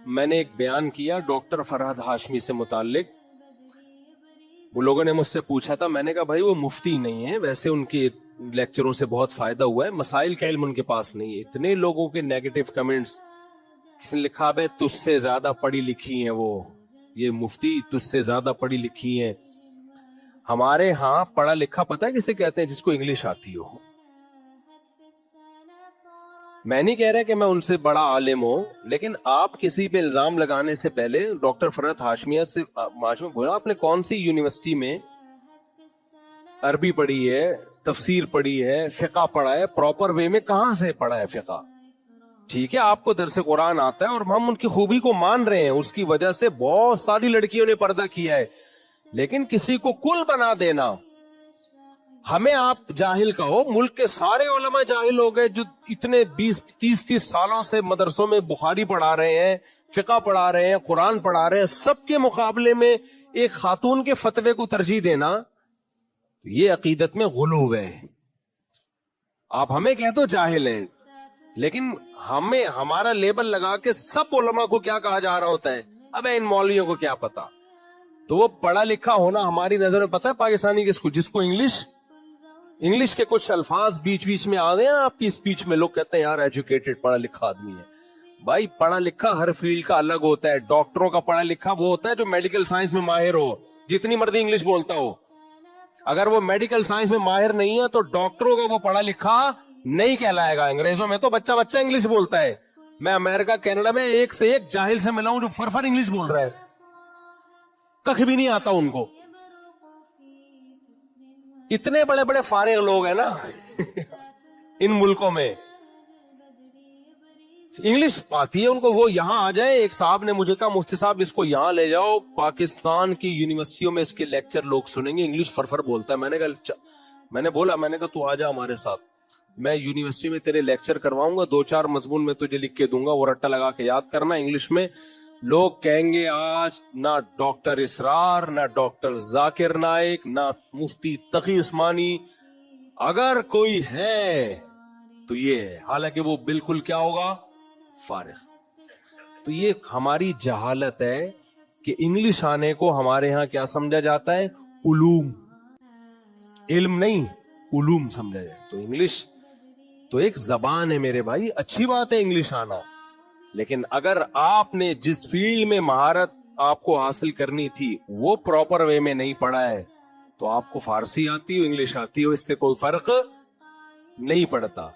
میں نے ایک بیان کیا ڈاکٹر فرحت ہاشمی سے متعلق. وہ لوگوں نے مجھ سے پوچھا تھا, میں نے کہا بھائی وہ مفتی نہیں ہے, ویسے ان کے لیکچروں سے بہت فائدہ ہوا ہے, مسائل کا علم ان کے پاس نہیں ہے. اتنے لوگوں کے نیگیٹو کمنٹس, کسی نے لکھا بھائی تجھ سے زیادہ پڑھی لکھی ہیں وہ, یہ مفتی تجھ سے زیادہ پڑھی لکھی ہیں. ہمارے ہاں پڑھا لکھا پتہ ہے کسے کہتے ہیں؟ جس کو انگلش آتی ہو. میں نہیں کہہ رہا کہ میں ان سے بڑا عالم ہوں, لیکن آپ کسی پہ الزام لگانے سے پہلے ڈاکٹر فرحت ہاشمیہ سے بولا آپ نے کون سی یونیورسٹی میں عربی پڑھی ہے, تفسیر پڑھی ہے, فقہ پڑھا ہے, پراپر وے میں کہاں سے پڑھا ہے فقہ؟ ٹھیک ہے آپ کو درس قرآن آتا ہے اور ہم ان کی خوبی کو مان رہے ہیں, اس کی وجہ سے بہت ساری لڑکیوں نے پردہ کیا ہے, لیکن کسی کو کل بنا دینا, ہمیں آپ جاہل کہو. ملک کے سارے علماء جاہل ہو گئے جو اتنے 20-30 سالوں سے مدرسوں میں بخاری پڑھا رہے ہیں, فقہ پڑھا رہے ہیں, قرآن پڑھا رہے ہیں, سب کے مقابلے میں ایک خاتون کے فتوے کو ترجیح دینا, یہ عقیدت میں غلو ہے. آپ ہمیں کہہ دو جاہل ہیں, لیکن ہمیں ہمارا لیبل لگا کے سب علماء کو کیا کہا جا رہا ہوتا ہے, اب ان مولویوں کو کیا پتا. تو وہ پڑھا لکھا ہونا ہماری نظر میں پتا ہے پاکستانی کس کو, جس کو انگلش کے کچھ الفاظ بیچ میں آ گئے ہیں آپ کی اسپیچ میں, لوگ کہتے ہیں یار ایجوکیٹڈ پڑھا لکھا آدمی ہے. بھائی پڑھا لکھا ہر فیلڈ کا الگ ہوتا ہے. ڈاکٹروں کا پڑھا لکھا وہ ہوتا ہے جو میڈیکل سائنس میں ماہر ہو, جتنی مرضی انگلش بولتا ہو. اگر وہ میڈیکل سائنس میں ماہر نہیں ہے تو ڈاکٹروں کا وہ پڑھا لکھا نہیں کہلائے گا. انگریزوں میں تو بچہ انگلش بولتا ہے. میں امریکہ کینیڈا میں ایک سے ایک جاہل سے ملا ہوں جو فرفر انگلش بول رہا ہے, کخ بھی نہیں آتا ان کو. اتنے بڑے بڑے فارغ لوگ ہیں نا ان ملکوں میں, انگلش آتی ہے ان کو, وہ یہاں آ جائے. ایک صاحب نے مجھے کہا مفتی صاحب اس کو یہاں لے جاؤ, پاکستان کی یونیورسٹیوں میں اس کے لیکچر لوگ سنیں گے, انگلش فرفر بولتا ہے. میں نے کہا تو آ جا ہمارے ساتھ, میں یونیورسٹی میں تیرے لیکچر کرواؤں گا, 2-4 مضمون میں تجھے لکھ کے دوں گا, وہ رٹا لگا کے یاد کرنا انگلش میں. لوگ کہیں گے آج نہ ڈاکٹر اسرار, نہ ڈاکٹر ذاکر نائک, نہ مفتی تقی عثمانی, اگر کوئی ہے تو یہ ہے, حالانکہ وہ بالکل کیا ہوگا, فارغ. تو یہ ہماری جہالت ہے کہ انگلش آنے کو ہمارے ہاں کیا سمجھا جاتا ہے, علوم, علم نہیں علوم سمجھا جائے. تو انگلش تو ایک زبان ہے میرے بھائی, اچھی بات ہے انگلش آنا, لیکن اگر آپ نے جس فیلڈ میں مہارت آپ کو حاصل کرنی تھی وہ پراپر وے میں نہیں پڑھا ہے, تو آپ کو فارسی آتی ہو انگلش آتی ہو, اس سے کوئی فرق نہیں پڑتا.